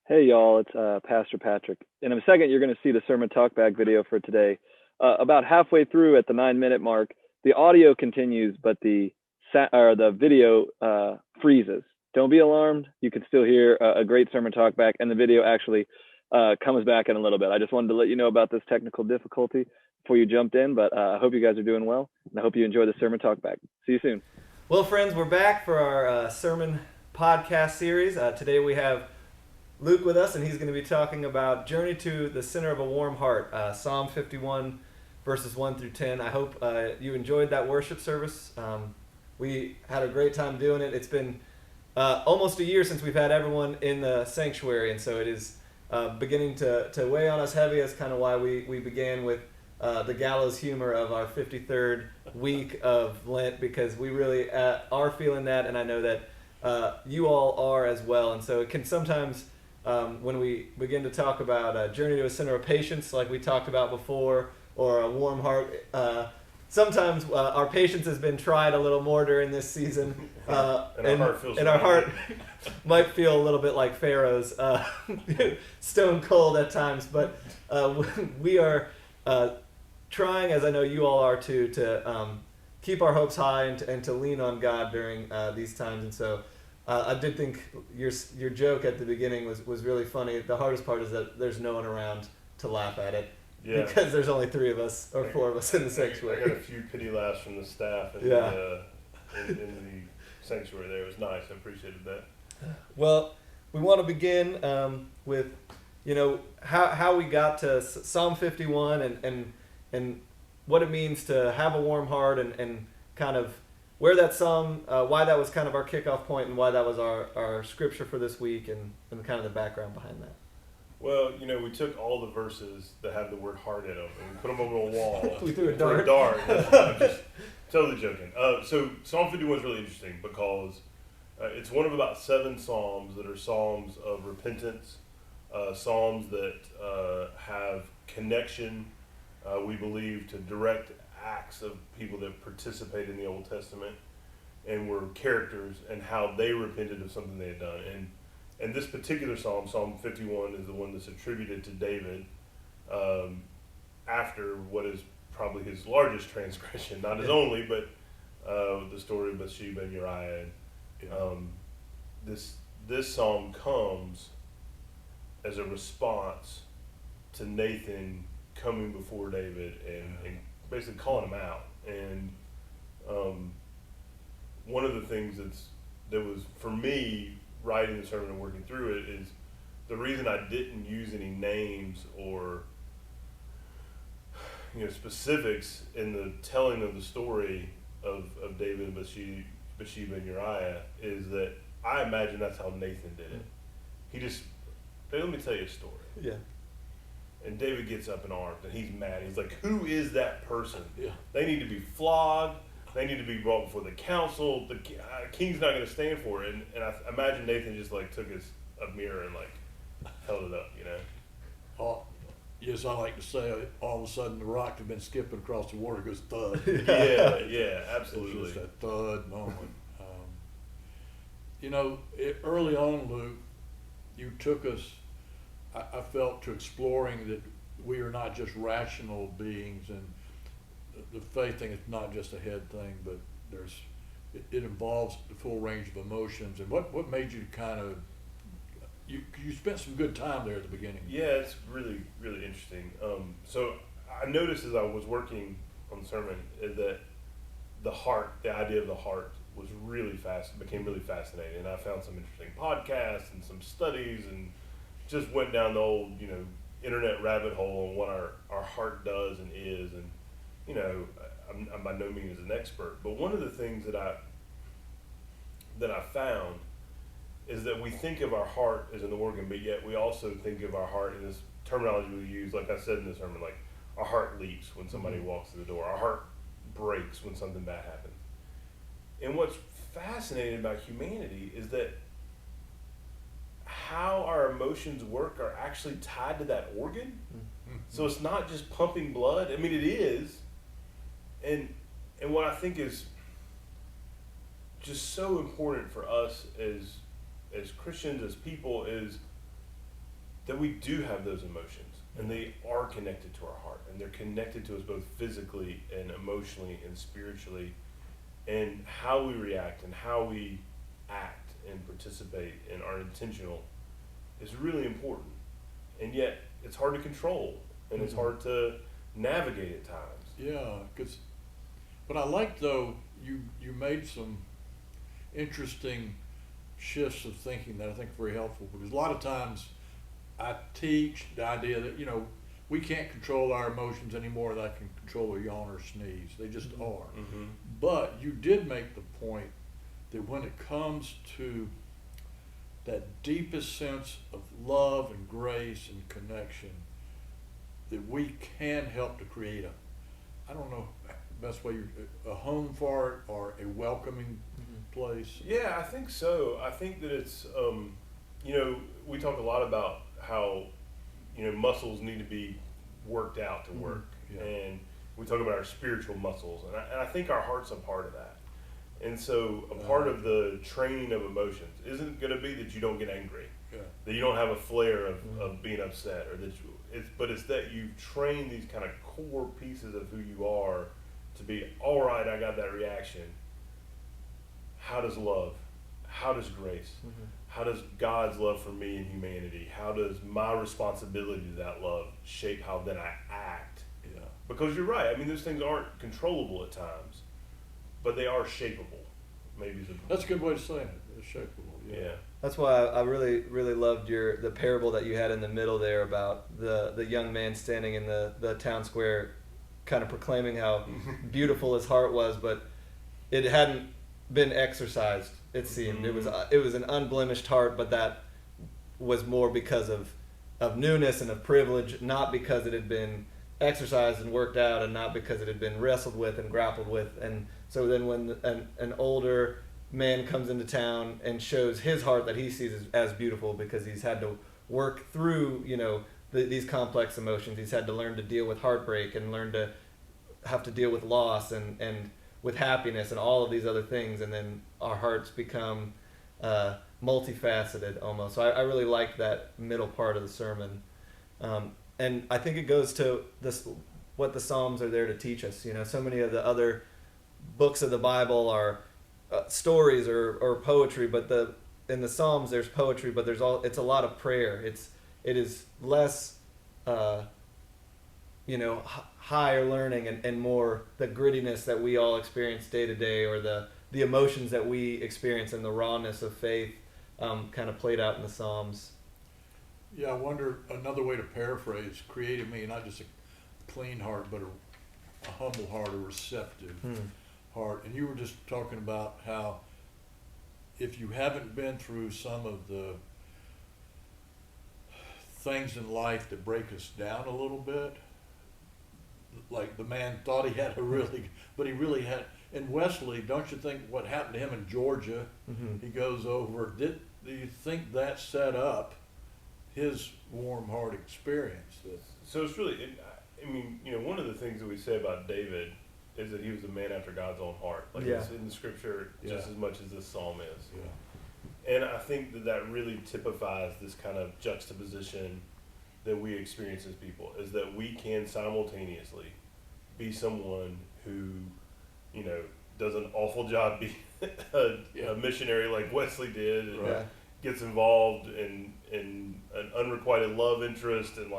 Hey y'all, it's Pastor Patrick. In a second, you're going to see the sermon talkback video for today. About halfway through, at the 9-minute mark, the audio continues, but the video freezes. Don't be alarmed. You can still hear a great sermon talkback, and the video actually comes back in a little bit. I just wanted to let you know about this technical difficulty before you jumped in, but I hope you guys are doing well, and I hope you enjoy the sermon talkback. See you soon. Well, friends, we're back for our sermon podcast series. Today we have Luke with us, and he's going to be talking about Journey to the Center of a Warm Heart, Psalm 51, verses 1 through 10. I hope you enjoyed that worship service. We had a great time doing it. It's been almost a year since we've had everyone in the sanctuary, and so it is beginning to weigh on us heavy. That's kind of why we began with the gallows humor of our 53rd week of Lent, because we really are feeling that, and I know that you all are as well. And so it can sometimes, when we begin to talk about Journey to a Center of Patience, like we talked about before, or a warm heart, sometimes our patience has been tried a little more during this season, and our heart might feel a little bit like Pharaoh's, stone cold at times. But we are trying, as I know you all are too, to keep our hopes high and to lean on God during these times. And so I did think your joke at the beginning was really funny. The hardest part is that there's no one around to laugh at it. Yeah. Because there's only 3 of us or 4 of us in the sanctuary. I got a few pity laughs from the staff in the sanctuary there. It was nice. I appreciated that. Well, we want to begin with, how we got to Psalm 51 and what it means to have a warm heart and kind of where that psalm, why that was kind of our kickoff point and why that was our scripture for this week and kind of the background behind that. Well, we took all the verses that have the word heart in them and we put them over a wall. We threw a dart. I'm just totally joking. So Psalm 51 is really interesting because it's one of about 7 psalms that are psalms of repentance, psalms that have connection, we believe, to direct acts of people that participate in the Old Testament and were characters and how they repented of something they had done. And this particular psalm, Psalm 51, is the one that's attributed to David after what is probably his largest transgression, not his only, but the story of Bathsheba and Uriah. This psalm comes as a response to Nathan coming before David and basically calling him out. And one of the things that was, for me, writing the sermon and working through it, is the reason I didn't use any names or specifics in the telling of the story of David and Bathsheba and Uriah is that I imagine that's how Nathan did it. He just, let me tell you a story. Yeah. And David gets up in arms and he's mad. He's like, who is that person? Yeah. They need to be flogged. They need to be brought before the council. The king's not going to stand for it. And I imagine Nathan just took a mirror and held it up, Oh, yes, I like to say all of a sudden the rock had been skipping across the water, goes thud. Yeah, absolutely. It's just that thud moment. Early on, Luke, you took us, I felt, to exploring that we are not just rational beings, and the faith thing is not just a head thing, but it involves the full range of emotions. And what made you kind of, you spent some good time there at the beginning. Yeah, it's really, really interesting. So I noticed as I was working on the sermon that the idea of the heart became really fascinating. And I found some interesting podcasts and some studies and just went down the old, internet rabbit hole on what our heart does and is. And, I'm by no means an expert, but one of the things that I found is that we think of our heart as an organ, but yet we also think of our heart in this terminology we use, like I said in the sermon, like our heart leaps when somebody walks through the door, our heart breaks when something bad happens. And what's fascinating about humanity is that how our emotions work are actually tied to that organ. Mm-hmm. So it's not just pumping blood. I mean, it is. And what I think is just so important for us as Christians, as people, is that we do have those emotions, and they are connected to our heart, and they're connected to us both physically and emotionally and spiritually, and how we react and how we act and participate and are intentional is really important. And yet it's hard to control, and it's hard to navigate at times. Yeah, but I like, though, you made some interesting shifts of thinking that I think are very helpful, because a lot of times I teach the idea that, we can't control our emotions any more than I can control a yawn or sneeze. They just are. Mm-hmm. But you did make the point that when it comes to that deepest sense of love and grace and connection, that we can help to create I don't know, best way, a home for it, or a welcoming place. Yeah, I think so. I think that it's, we talk a lot about how, muscles need to be worked out to work. Yeah. And we talk about our spiritual muscles. And I think our heart's a part of that. And so a part of the training of emotions isn't going to be that you don't get angry, that you don't have a flare of being upset, or that but it's that you train these kind of core pieces of who you are to be, all right, I got that reaction. How does love? How does grace? How does God's love for me and humanity? How does my responsibility to that love shape how then I act? Yeah. Because you're right. I mean, those things aren't controllable at times, but they are shapeable. That's a good way to say it. It's shapeable. Yeah. That's why I really, really loved the parable that you had in the middle there about the young man standing in the town square, kind of proclaiming how beautiful his heart was, but it hadn't been exercised. It seemed it was an unblemished heart, but that was more because of newness and of privilege, not because it had been exercised and worked out, and not because it had been wrestled with and grappled with. And so then when an older man comes into town and shows his heart that he sees as beautiful, because he's had to work through these complex emotions, he's had to learn to deal with heartbreak and learn to have to deal with loss and with happiness and all of these other things, and then our hearts become multifaceted almost. So I really liked that middle part of the sermon, and I think it goes to what the Psalms are there to teach us. So many of the other books of the Bible are stories or poetry, but in the Psalms there's poetry, but it's a lot of prayer. It is less higher learning and more the grittiness that we all experience day to day, or the emotions that we experience and the rawness of faith kind of played out in the Psalms. Yeah, I wonder, another way to paraphrase, created me not just a clean heart, but a humble heart, a receptive heart. And you were just talking about how if you haven't been through some of the things in life that break us down a little bit, like the man thought he had but he really had. In Wesley, don't you think what happened to him in Georgia, he goes over, do you think that set up his warm heart experience? So it's really, one of the things that we say about David is that he was a man after God's own heart. It's in the scripture just as much as this psalm is. Yeah. And I think that really typifies this kind of juxtaposition that we experience as people, is that we can simultaneously be someone who, does an awful job being a missionary like Wesley did, and gets involved in an unrequited love interest, and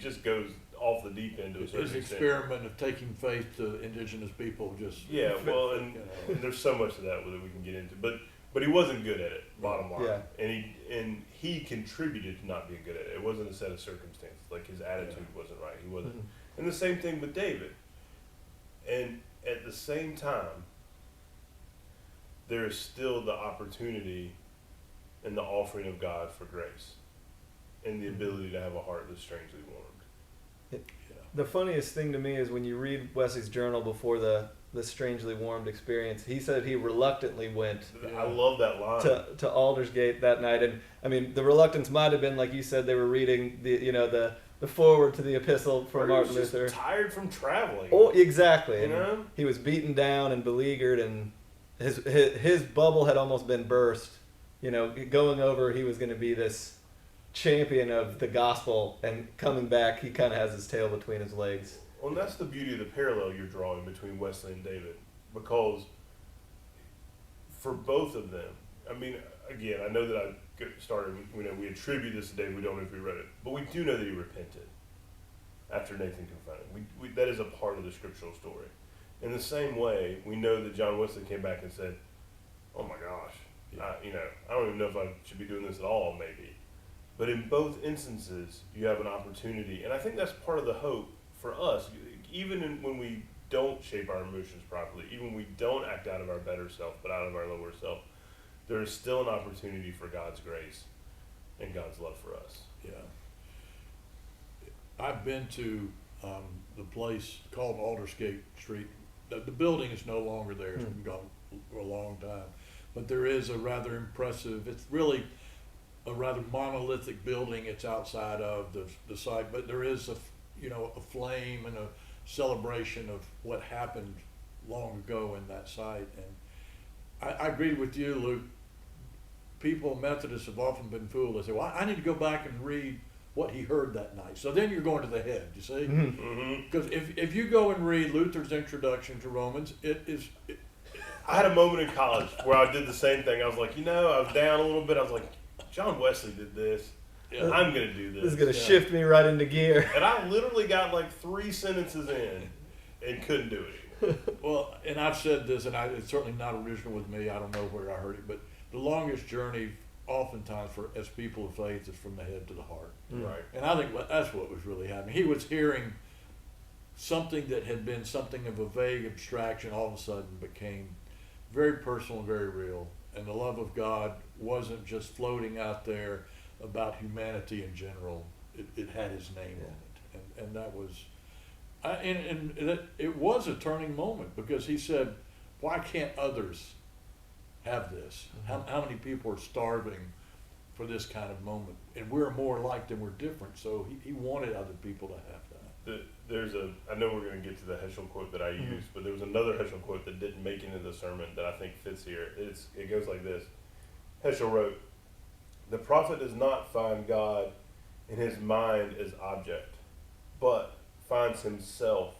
just goes off the deep end to a certain His extent. experiment of taking faith to indigenous people just... Yeah, well, and there's so much of that we can get into, but he wasn't good at it, bottom line. Yeah. And he contributed to not being good at it. It wasn't a set of circumstances. His attitude wasn't right. He wasn't. And the same thing with David. And at the same time, there is still the opportunity and the offering of God for grace, and the ability to have a heart that's strangely warmed. The funniest thing to me is when you read Wesley's journal before the strangely warmed experience, he said he reluctantly went. I love that line. To Alderscape that night, and the reluctance might have been, like you said, they were reading the foreword to the epistle from Martin Luther. Just tired from traveling. Oh, exactly. And he was beaten down and beleaguered, and his bubble had almost been burst. Going over, he was going to be this champion of the gospel, and coming back, he kind of has his tail between his legs. Well, and that's the beauty of the parallel you're drawing between Wesley and David, because for both of them, I mean, again, I know that I started, we attribute this to David, we don't know if we read it, but we do know that he repented after Nathan confronted him. That is a part of the scriptural story. In the same way, we know that John Wesley came back and said, oh my gosh, I don't even know if I should be doing this at all, maybe. But in both instances, you have an opportunity, and I think that's part of the hope for us, even when we don't shape our emotions properly, even when we don't act out of our better self, but out of our lower self, there is still an opportunity for God's grace and God's love for us. Yeah. I've been to the place called Alderscape Street. The building is no longer there. It's been gone for a long time. But there is a rather impressive, it's really a rather monolithic building. It's outside of the site, but there is a flame and a celebration of what happened long ago in that site. And I agree with you, Luke. People, Methodists, have often been fooled. They say, well, I need to go back and read what he heard that night. So then you're going to the head, you see? Because if you go and read Luther's introduction to Romans, I had a moment in college where I did the same thing. I was like, I was down a little bit. I was like, John Wesley did this. Yeah. I'm going to do this. This is going to shift me right into gear. And I literally got like 3 sentences in and couldn't do it anymore. Well, and I've said this, and it's certainly not original with me. I don't know where I heard it, but the longest journey oftentimes as people of faith is from the head to the heart. Right. And I think that's what was really happening. He was hearing something that had been something of a vague abstraction all of a sudden became very personal and very real. And the love of God wasn't just floating out there about humanity in general. It had his name on it. And that was, it was a turning moment, because he said, why can't others have this? How many people are starving for this kind of moment? And we're more alike than we're different. So he wanted other people to have that. I know we're going to get to the Heschel quote that I used, but there was another Heschel quote that didn't make it into the sermon that I think fits here. It goes like this. Heschel wrote, "The prophet does not find God in his mind as object, but finds himself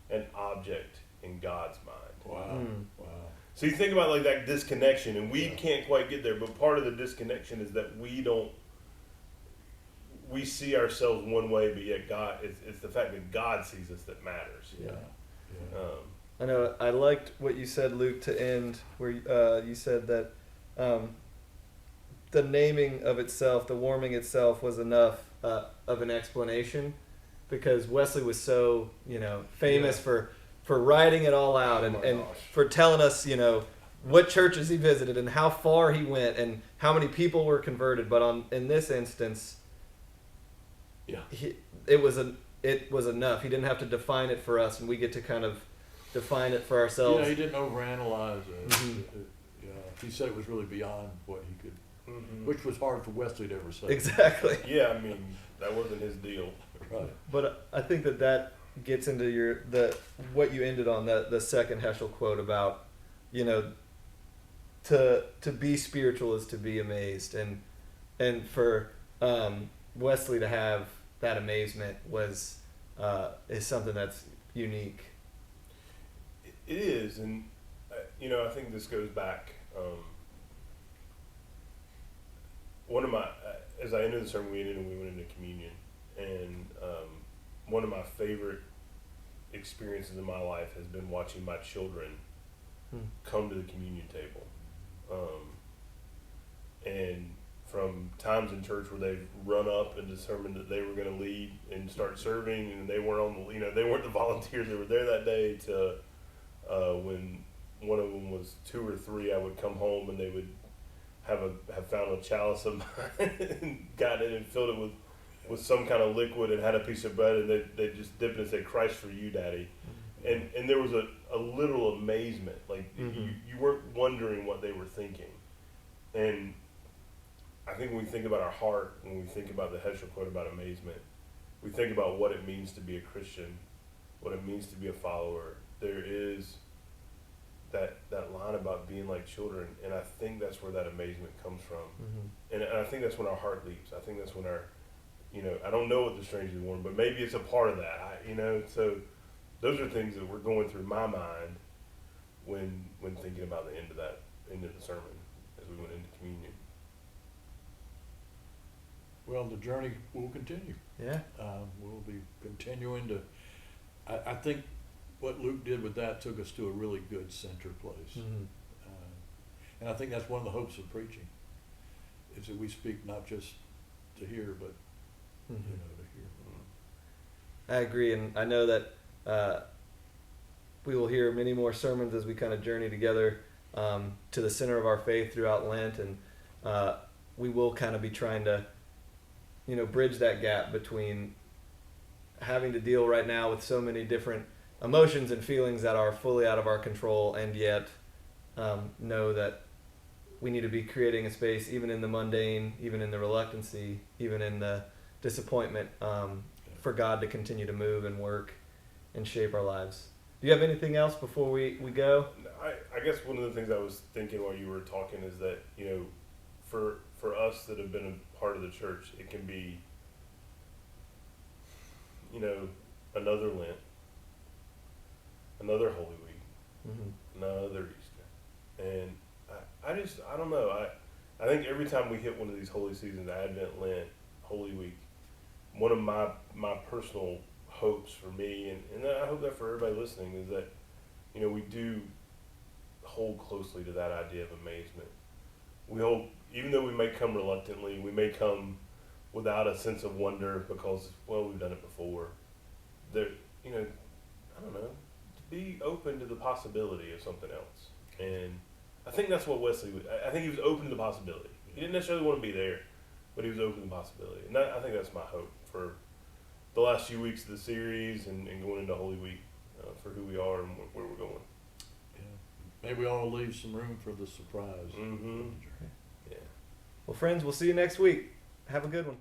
an object in God's mind." Wow. Wow. So you think about like that disconnection, and we can't quite get there, but part of the disconnection is that we see ourselves one way, but yet God, it's the fact that God sees us that matters. Yeah. I know, I liked what you said, Luke, to end, where you said that the naming of itself, the warming itself, was enough of an explanation, because Wesley was so, famous for writing it all out and for telling us, what churches he visited and how far he went and how many people were converted. But in this instance, it was enough. He didn't have to define it for us, and we get to kind of define it for ourselves. Yeah, he didn't overanalyze it. He said it was really beyond what he could, which was hard for Wesley to ever say. Exactly. Yeah, I mean, that wasn't his deal. Right. But I think that gets into what you ended on, the second Heschel quote about, to be spiritual is to be amazed, and for Wesley to have that amazement is something that's unique. It is, and I think this goes back. One of my, as I ended the sermon, we went into communion, and one of my favorite experiences in my life has been watching my children come to the communion table, and from times in church where they've run up and determined that they were going to lead and start serving, and they weren't they weren't the volunteers that were there that day, to when one of them was 2 or 3, I would come home and they would have found a chalice of mine and got it and filled it with some kind of liquid and had a piece of bread, and they just dipped it and said, "Christ for you, Daddy." And there was a literal amazement. Like, you weren't wondering what they were thinking. And I think when we think about our heart, when we think about the Heschel quote about amazement, we think about what it means to be a Christian, what it means to be a follower. There is that line about being like children, and I think that's where that amazement comes from. And I think that's when our heart leaps. I think that's when our, I don't know what the strangely warm, but maybe it's a part of that. So those are things that were going through my mind when thinking about the end of the sermon as we went into communion. Well, the journey will continue. Yeah. We'll be continuing to. I think what Luke did with that took us to a really good center place. And I think that's one of the hopes of preaching, is that we speak not just to hear, but to hear. I agree, and I know that we will hear many more sermons as we kind of journey together to the center of our faith throughout Lent, and we will kind of be trying to, bridge that gap between having to deal right now with so many different emotions and feelings that are fully out of our control, and yet know that we need to be creating a space, even in the mundane, even in the reluctancy, even in the disappointment, for God to continue to move and work and shape our lives. Do you have anything else before we go? I guess one of the things I was thinking while you were talking is that, for us that have been a part of the church, it can be, another Lent, another Holy Week, another Easter. And I don't know. I think every time we hit one of these holy seasons, Advent, Lent, Holy Week, one of my personal hopes for me, and I hope that for everybody listening, is that, we do hold closely to that idea of amazement. We hold, even though we may come reluctantly, we may come without a sense of wonder because, we've done it before. There, I don't know, to be open to the possibility of something else. And I think that's what Wesley was. I think he was open to the possibility. He didn't necessarily want to be there, but he was open to the possibility. And I think that's my hope for the last few weeks of the series and going into Holy Week, for who we are and where we're going. Yeah. Maybe we all leave some room for the surprise. Yeah. Well, friends, we'll see you next week. Have a good one.